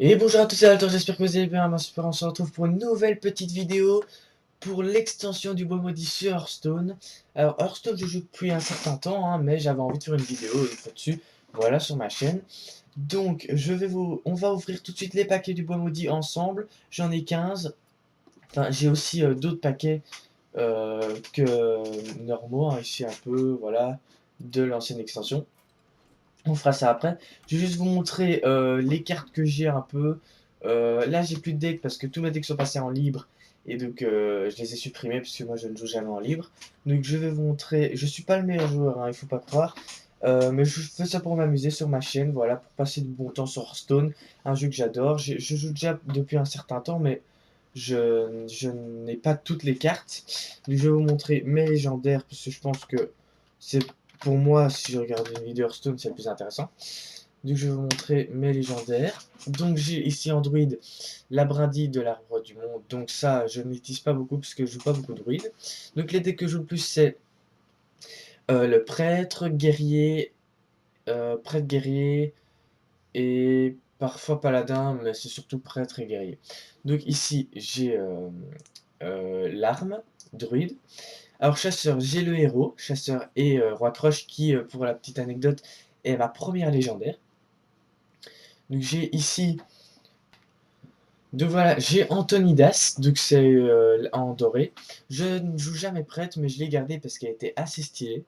Et bonjour à tous, c'est Altor, j'espère que vous allez bien. Moi, super, on se retrouve pour une nouvelle petite vidéo pour l'extension du bois maudit sur Hearthstone. Alors, Hearthstone, je joue depuis un certain temps, hein, mais j'avais envie de faire une vidéo une fois dessus, voilà, sur ma chaîne. Donc, on va ouvrir tout de suite les paquets du bois maudit ensemble. J'en ai 15. Enfin, j'ai aussi d'autres paquets que normaux, hein, ici un peu, voilà, de l'ancienne extension. On fera ça après. Je vais juste vous montrer les cartes que j'ai un peu. Là, j'ai plus de decks parce que tous mes decks sont passés en libre. Et donc, je les ai supprimés parce que moi, je ne joue jamais en libre. Donc, je vais vous montrer. Je suis pas le meilleur joueur, hein, il faut pas croire. Mais je fais ça pour m'amuser sur ma chaîne, voilà, pour passer du bon temps sur Hearthstone, un jeu que j'adore. Je joue déjà depuis un certain temps, mais je n'ai pas toutes les cartes. Donc, je vais vous montrer mes légendaires parce que je pense que c'est pour moi, si je regarde une vidéo Hearthstone, c'est le plus intéressant. Donc je vais vous montrer mes légendaires. Donc j'ai ici en druide la brindille de l'arbre du monde. Donc ça, je n'utilise pas beaucoup parce que je joue pas beaucoup de druide. Donc les decks que je joue le plus, c'est le prêtre, guerrier, prêtre, guerrier et parfois paladin, mais c'est surtout prêtre et guerrier. Donc ici, j'ai l'arme, druide. Alors chasseur, j'ai le héros, chasseur et roi croche qui, pour la petite anecdote, est ma première légendaire. Donc j'ai ici, donc voilà, j'ai Antonidas, donc c'est en doré. Je ne joue jamais prête, mais je l'ai gardée parce qu'elle était assez stylée.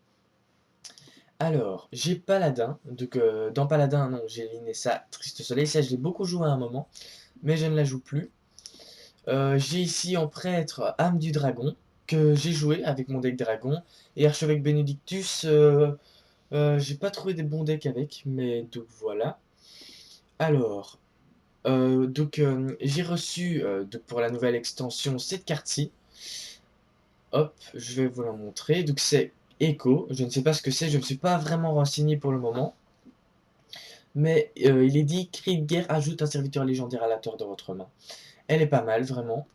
Alors, j'ai Paladin, donc dans Paladin, non, j'ai Linessa, Triste Soleil, ça je l'ai beaucoup joué à un moment, mais je ne la joue plus. J'ai ici en prêtre Âme du Dragon, que j'ai joué avec mon deck Dragon, et Archevêque Benedictus, j'ai pas trouvé des bons decks avec, mais donc voilà. Alors, j'ai reçu pour la nouvelle extension cette carte-ci. Hop, je vais vous la montrer. Donc c'est Echo. Je ne sais pas ce que c'est. Je ne me suis pas vraiment renseigné pour le moment. Mais il est dit cri de guerre ajoute un serviteur légendaire aléatoire de votre main. Elle est pas mal, vraiment.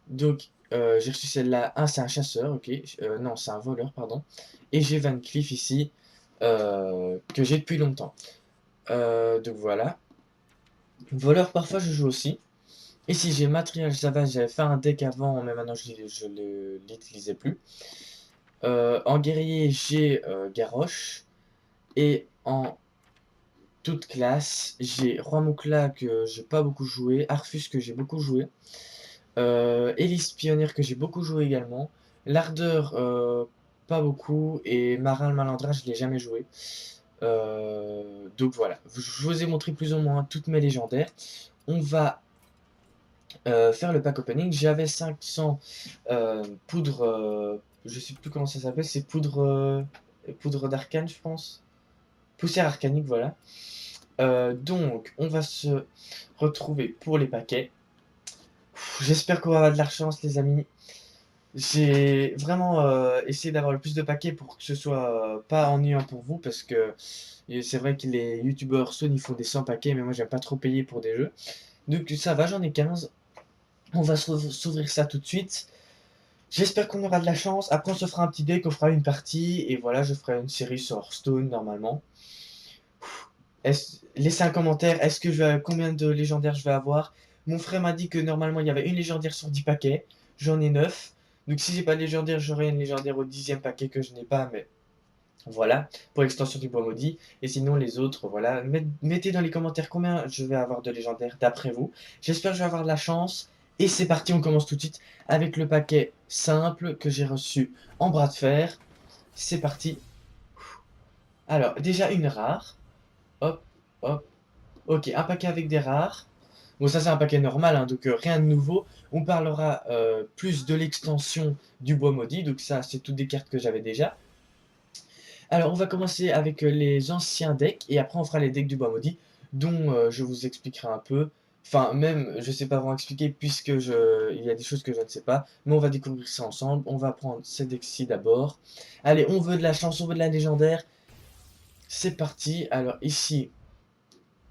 Donc j'ai reçu celle-là. Ah, c'est un chasseur, ok. Non, c'est un voleur, pardon. Et j'ai Van Cleef ici, que j'ai depuis longtemps. Donc voilà. Voleur, parfois je joue aussi. Ici j'ai Matriarche Savage, j'avais fait un deck avant, mais maintenant je ne l'utilisais plus. En guerrier, j'ai Garrosh. Et en toute classe, j'ai Roi Moukla que j'ai pas beaucoup joué, Arfus que j'ai beaucoup joué, Hélice Pionnière que j'ai beaucoup joué également, L'Ardeur pas beaucoup, et Marin le Malandrin je l'ai jamais joué. Donc voilà, je vous ai montré plus ou moins toutes mes légendaires. On va faire le pack opening. J'avais 500 poudre, je sais plus comment ça s'appelle, c'est poudre d'arcane, je pense. Poussière arcanique, voilà. Donc, on va se retrouver pour les paquets. J'espère qu'on va avoir de la chance, les amis. J'ai vraiment essayé d'avoir le plus de paquets pour que ce soit pas ennuyant pour vous, parce que c'est vrai que les youtubeurs Sony font des 100 paquets, mais moi j'aime pas trop payer pour des jeux. Donc ça va, j'en ai 15. On va s'ouvrir ça tout de suite. J'espère qu'on aura de la chance. Après, on se fera un petit deck, on fera une partie. Et voilà, je ferai une série sur Hearthstone normalement. Laissez un commentaire. Est-ce que combien de légendaires je vais avoir? Mon frère m'a dit que normalement il y avait une légendaire sur 10 paquets. J'en ai 9. Donc si j'ai pas de légendaire, j'aurai une légendaire au 10e paquet que je n'ai pas. Mais voilà, pour l'extension du bois maudit. Et sinon, les autres, voilà. Mettez dans les commentaires combien je vais avoir de légendaires d'après vous. J'espère que je vais avoir de la chance. Et c'est parti, on commence tout de suite avec le paquet simple que j'ai reçu en bras de fer. C'est parti. Alors, déjà une rare. Hop, hop. Ok, un paquet avec des rares. Bon, ça c'est un paquet normal, hein, donc rien de nouveau. On parlera plus de l'extension du bois maudit. Donc ça, c'est toutes des cartes que j'avais déjà. Alors, on va commencer avec les anciens decks, et après on fera les decks du bois maudit, dont je vous expliquerai un peu. Enfin, même, je sais pas vraiment expliquer, puisque il y a des choses que je ne sais pas, mais on va découvrir ça ensemble. On va prendre ces decks-ci d'abord. Allez, on veut de la chance, on veut de la légendaire. C'est parti. Alors, ici,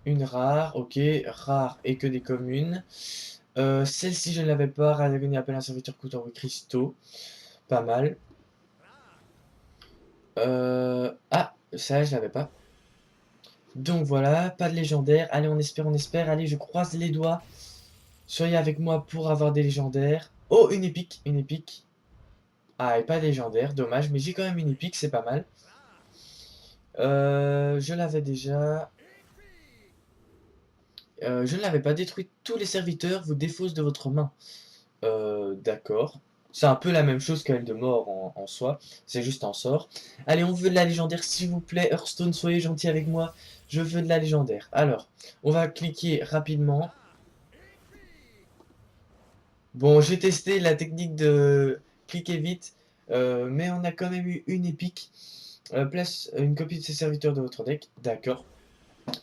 une rare, ok, rare et que des communes. Celle-ci, je ne l'avais pas. Radagon appelle un serviteur coûtant de cristaux. Pas mal. Ah, ça, je l'avais pas. Donc voilà, pas de légendaire. Allez, on espère, on espère. Allez, je croise les doigts. Soyez avec moi pour avoir des légendaires. Oh, une épique, une épique. Ah, et pas de légendaire, dommage. Mais j'ai quand même une épique, c'est pas mal. Je l'avais déjà. Je ne l'avais pas détruit. Tous les serviteurs vous défaussent de votre main. D'accord. C'est un peu la même chose qu'elle de mort en soi. C'est juste un sort. Allez, on veut de la légendaire, s'il vous plaît. Hearthstone, soyez gentil avec moi. Je veux de la légendaire. Alors, on va cliquer rapidement. Bon, j'ai testé la technique de cliquer vite. Mais on a quand même eu une épique. Place une copie de ces serviteurs de votre deck. D'accord.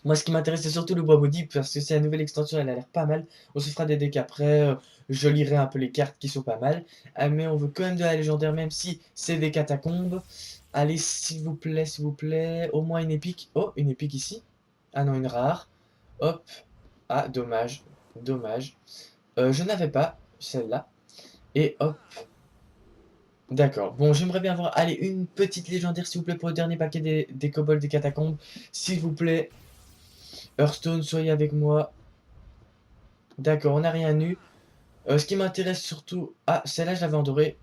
Moi, ce qui m'intéresse, c'est surtout le bois maudit, parce que c'est la nouvelle extension, elle a l'air pas mal. On se fera des decks après, je lirai un peu les cartes qui sont pas mal. Mais on veut quand même de la légendaire, même si c'est des catacombes. Allez, s'il vous plaît, au moins une épique. Oh, une épique ici. Ah non, une rare. Hop. Ah, dommage. Dommage. Je n'avais pas celle-là. Et hop. D'accord. Bon, j'aimerais bien avoir, allez, une petite légendaire, s'il vous plaît, pour le dernier paquet des kobolds des catacombes. S'il vous plaît. Hearthstone, soyez avec moi. D'accord, on n'a rien eu. Ce qui m'intéresse surtout... Ah, celle-là, je l'avais en doré.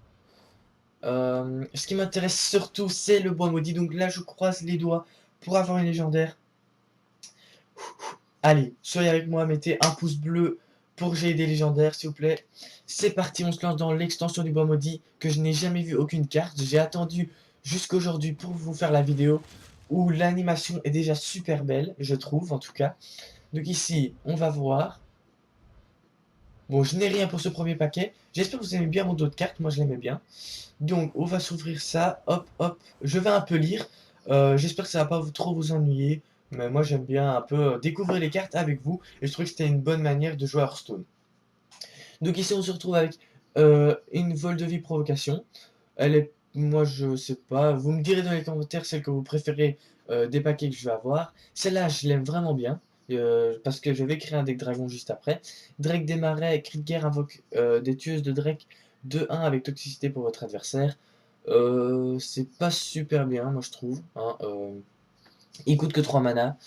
Ce qui m'intéresse surtout, c'est le bois maudit. Donc là, je croise les doigts pour avoir une légendaire. Allez, soyez avec moi, mettez un pouce bleu pour que j'ai des légendaires, s'il vous plaît. C'est parti, on se lance dans l'extension du bois maudit, que je n'ai jamais vu aucune carte. J'ai attendu jusqu'aujourd'hui pour vous faire la vidéo, où l'animation est déjà super belle, je trouve, en tout cas. Donc ici, on va voir. Bon, je n'ai rien pour ce premier paquet. J'espère que vous aimez bien mon dos de cartes. Moi, je l'aimais bien. Donc, on va s'ouvrir ça. Hop, hop. Je vais un peu lire. J'espère que ça va pas trop vous ennuyer. Mais moi, j'aime bien un peu découvrir les cartes avec vous. Et je trouve que c'était une bonne manière de jouer à Hearthstone. Donc ici, on se retrouve avec une vol de vie provocation. Elle est... Moi, je sais pas. Vous me direz dans les commentaires celle que vous préférez des paquets que je vais avoir. Celle-là, je l'aime vraiment bien. Parce que je vais créer un deck dragon juste après. Drake des marais, cri de guerre invoque des tueuses de Drake 2-1 avec toxicité pour votre adversaire. C'est pas super bien, moi je trouve. Hein, il coûte que 3 mana.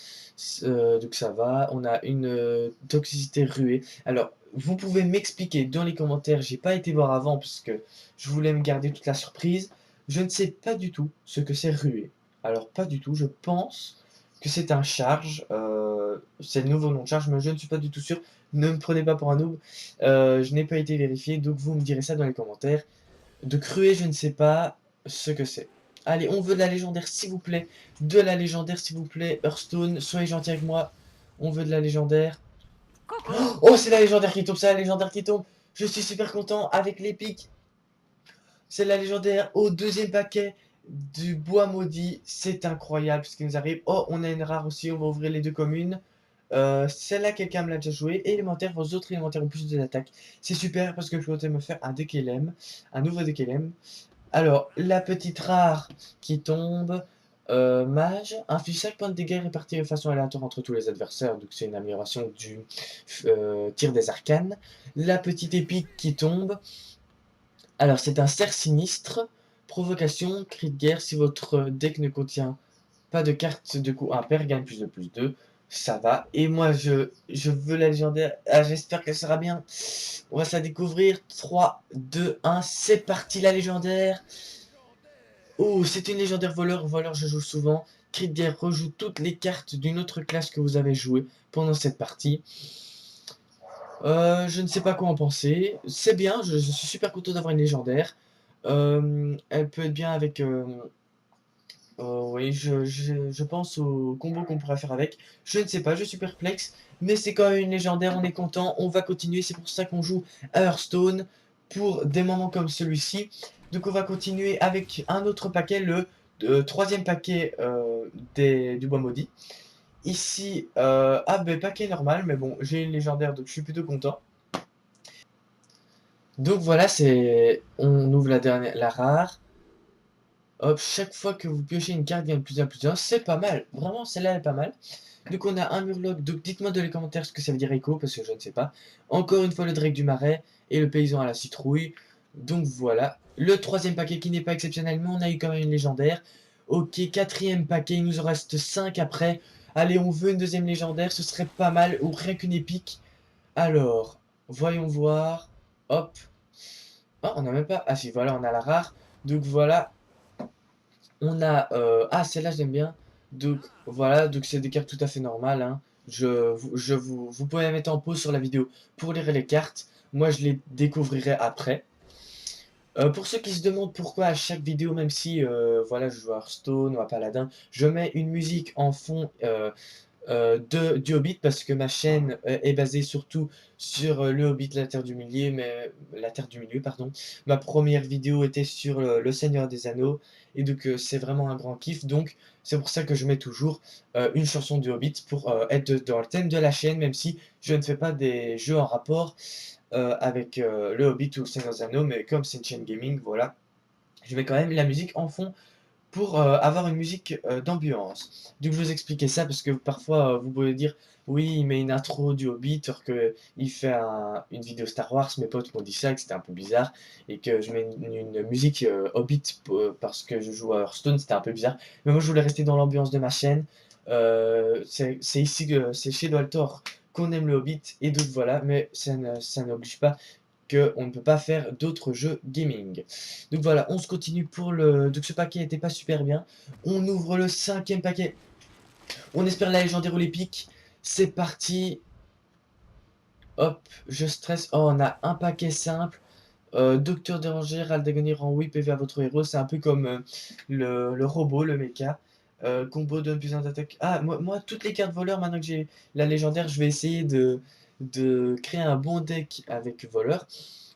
Donc ça va. On a une toxicité ruée. Alors, vous pouvez m'expliquer dans les commentaires. J'ai pas été voir avant parce que je voulais me garder toute la surprise. Je ne sais pas du tout ce que c'est ruée. Alors, pas du tout. Je pense que c'est un charge. C'est le nouveau nom de charge, mais je ne suis pas du tout sûr. Ne me prenez pas pour un noob. Je n'ai pas été vérifié. Donc, vous me direz ça dans les commentaires. De cruer, je ne sais pas ce que c'est. Allez, on veut de la légendaire, s'il vous plaît. De la légendaire, s'il vous plaît. Hearthstone, soyez gentil avec moi. On veut de la légendaire. Oh, c'est la légendaire qui tombe, c'est la légendaire qui tombe. Je suis super content avec l'épique. C'est la légendaire au deuxième paquet du bois maudit. C'est incroyable ce qui nous arrive. Oh, on a une rare aussi, on va ouvrir les deux communes. Celle-là, quelqu'un me l'a déjà joué. Et élémentaire, vos autres élémentaires ont plus d'attaque. C'est super parce que je comptais me faire un DKLM. Un nouveau DKLM. Alors, la petite rare qui tombe. Mage, inflige 5 points de dégâts répartis de façon aléatoire entre tous les adversaires, donc c'est une amélioration du tir des arcanes. La petite épique qui tombe. Alors, c'est un cerf sinistre. Provocation, cri de guerre. Si votre deck ne contient pas de carte de coup impair, gagne plus 2. Ça va. Et moi, je veux la légendaire. Ah, j'espère qu'elle sera bien. On va se la découvrir. 3, 2, 1. C'est parti, la légendaire. Oh, c'est une légendaire voleur. Voleur, je joue souvent. Cri de guerre rejoue toutes les cartes d'une autre classe que vous avez joué pendant cette partie. Je ne sais pas quoi en penser. C'est bien, je suis super content d'avoir une légendaire. Elle peut être bien avec... oui, je pense au combo qu'on pourrait faire avec. Je ne sais pas, je suis perplexe. Mais c'est quand même une légendaire, on est content. On va continuer, c'est pour ça qu'on joue à Hearthstone. Pour des moments comme celui-ci. Donc on va continuer avec un autre paquet, le troisième paquet du bois maudit. Ici, ah ben paquet normal, mais bon, j'ai une légendaire, donc je suis plutôt content. Donc voilà, on ouvre la dernière, la rare. Hop, chaque fois que vous piochez une carte gagne plus 1, c'est pas mal. Vraiment, celle-là elle est pas mal. Donc on a un murloc, donc dites-moi dans les commentaires ce que ça veut dire écho, parce que je ne sais pas. Encore une fois le Drake du Marais et le paysan à la citrouille. Donc voilà. Le troisième paquet qui n'est pas exceptionnel, mais on a eu quand même une légendaire. Ok, quatrième paquet, il nous en reste 5 après. Allez, on veut une deuxième légendaire, ce serait pas mal, ou rien qu'une épique. Alors, voyons voir. Hop. Ah, on a même pas... Ah si, voilà, on a la rare. Donc voilà, on a... Ah, celle-là, j'aime bien. Donc voilà, donc c'est des cartes tout à fait normales, hein. Vous pouvez mettre en pause sur la vidéo pour lire les cartes. Moi, je les découvrirai après. Pour ceux qui se demandent pourquoi à chaque vidéo, même si voilà, je joue à Hearthstone ou à Paladin, je mets une musique en fond du Hobbit, parce que ma chaîne est basée surtout sur le Hobbit, la Terre du Milieu, la Terre du Milieu, pardon. Ma première vidéo était sur le Seigneur des Anneaux, et donc c'est vraiment un grand kiff. Donc c'est pour ça que je mets toujours une chanson du Hobbit pour être dans le thème de la chaîne, même si je ne fais pas des jeux en rapport avec le Hobbit ou le Seigneur des Anneaux, mais comme c'est une chaîne gaming, voilà, je mets quand même la musique en fond pour avoir une musique d'ambiance. Donc je vous expliquer ça parce que parfois vous pouvez dire oui, il met une intro du Hobbit alors qu'il fait une vidéo Star Wars. Mes potes m'ont dit ça, que c'était un peu bizarre, et que je mets une musique Hobbit parce que je joue à Hearthstone, c'était un peu bizarre. Mais moi je voulais rester dans l'ambiance de ma chaîne. C'est ici que c'est chez Doltor qu'on aime le Hobbit, et donc voilà, mais ça n'oblige pas qu'on ne peut pas faire d'autres jeux gaming. Donc voilà, on se continue pour le... Donc ce paquet n'était pas super bien. On ouvre le cinquième paquet. On espère la légendaire ou l'épique. C'est parti. Hop, je stresse. Oh, on a un paquet simple. Docteur Déranger, Aldagonir rend 8 PV à votre héros. C'est un peu comme le robot, le mecha. Combo donne plus d'attaque. Ah, moi, toutes les cartes voleurs, maintenant que j'ai la légendaire, je vais essayer de créer un bon deck avec voleur.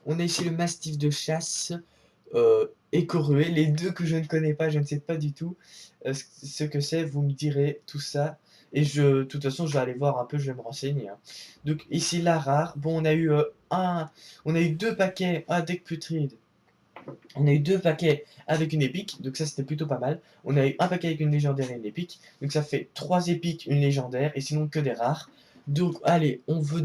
On a ici le Mastiff de chasse, Écorrué, les deux que je ne connais pas, je ne sais pas du tout ce que c'est, vous me direz tout ça. Et de toute façon, je vais aller voir un peu, je vais me renseigner, hein. Donc ici, la rare. Bon, on a eu deux paquets, deck putride. On a eu deux paquets avec une épique, donc ça c'était plutôt pas mal. On a eu un paquet avec une légendaire et une épique, donc ça fait trois épiques, une légendaire, et sinon que des rares. Donc allez, on veut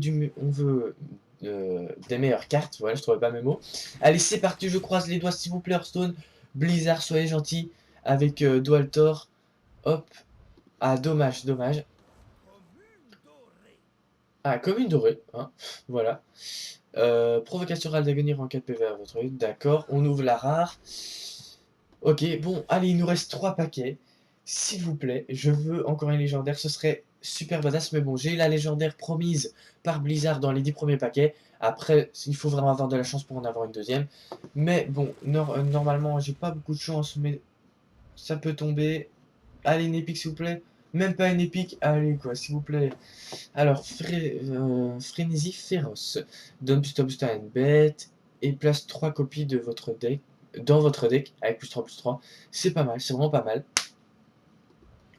des meilleures cartes, voilà, je trouvais pas mes mots. Allez, c'est parti, je croise les doigts, s'il vous plaît, Hearthstone. Blizzard, soyez gentil, avec Dualtor. Hop, ah dommage, dommage. Ah, commune dorée, hein, voilà. Provocation râle d'avenir en 4 PV à votre aide, d'accord. On ouvre la rare. Ok, bon, allez, il nous reste 3 paquets. S'il vous plaît, je veux encore une légendaire. Ce serait super badass, mais bon, j'ai eu la légendaire promise par Blizzard dans les 10 premiers paquets. Après, il faut vraiment avoir de la chance pour en avoir une deuxième. Mais bon, normalement, j'ai pas beaucoup de chance, mais ça peut tomber. Allez, une épique, s'il vous plaît. Même pas une épique, allez, quoi, s'il vous plaît. Alors, Frénésie féroce. Donne plus 3 booster à une bête et place 3 copies de votre deck dans votre deck avec plus 3. C'est pas mal, c'est vraiment pas mal.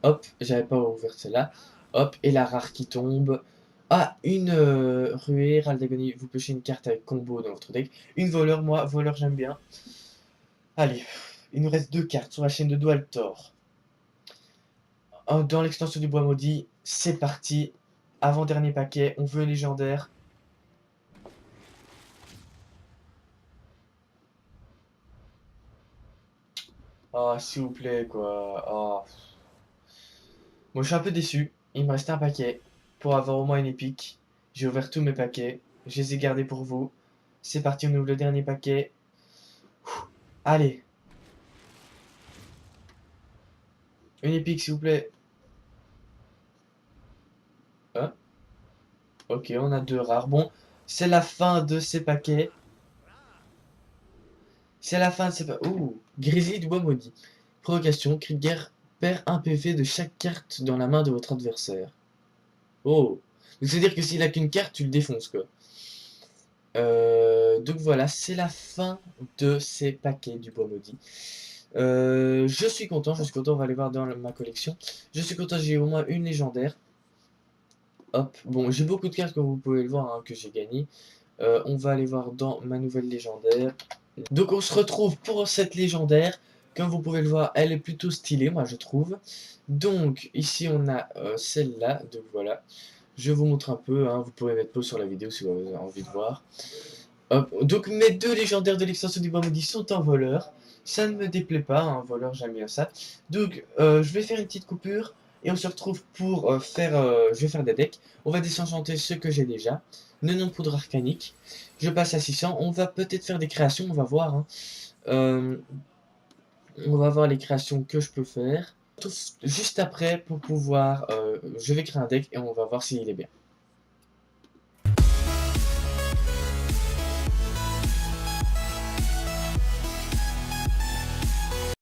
Hop, j'avais pas ouvert celle-là. Hop, et la rare qui tombe. Ah, une ruée, râle d'agonie. Vous pêchez une carte avec combo dans votre deck. Une voleur, moi, voleur, j'aime bien. Allez, il nous reste deux cartes sur la chaîne de Dualtor. Dans l'extension du bois maudit, c'est parti. Avant-dernier paquet, on veut un légendaire. Oh, s'il vous plaît, quoi. Oh. Moi, je suis un peu déçu. Il me reste un paquet pour avoir au moins une épique. J'ai ouvert tous mes paquets. Je les ai gardés pour vous. C'est parti, on ouvre le dernier paquet. Allez. Une épique, s'il vous plaît. Ah, ok, on a deux rares. Bon, c'est la fin de ces paquets. C'est la fin de ces paquets. Ouh, Grizzly du bois maudit. Provocation, cri de guerre perd un PV de chaque carte dans la main de votre adversaire. Oh. C'est-à-dire que s'il a qu'une carte, tu le défonces, quoi. Donc voilà, c'est la fin de ces paquets du bois maudit. Je suis content, on va aller voir dans ma collection. Je suis content, j'ai au moins une légendaire. Hop, bon, j'ai beaucoup de cartes comme vous pouvez le voir, hein, que j'ai gagné. On va aller voir dans ma nouvelle légendaire. Donc on se retrouve pour cette légendaire. Comme vous pouvez le voir, elle est plutôt stylée, moi je trouve. Donc ici on a celle-là, donc voilà. Je vous montre un peu, hein, vous pouvez mettre pause sur la vidéo si vous avez envie de voir. Hop. Donc mes deux légendaires de l'extension du bois maudit sont en voleur. Ça ne me déplaît pas, un voleur, j'aime bien ça. Donc je vais faire une petite coupure Et on se retrouve pour je vais faire des decks. On va désenchanter ce que j'ai déjà. 90 poudre arcanique. Je passe à 600. On va peut-être faire des créations, on va voir. Hein. Euh, on va voir les créations que je peux faire. Juste après pour pouvoir... je vais créer un deck et on va voir s'il est bien.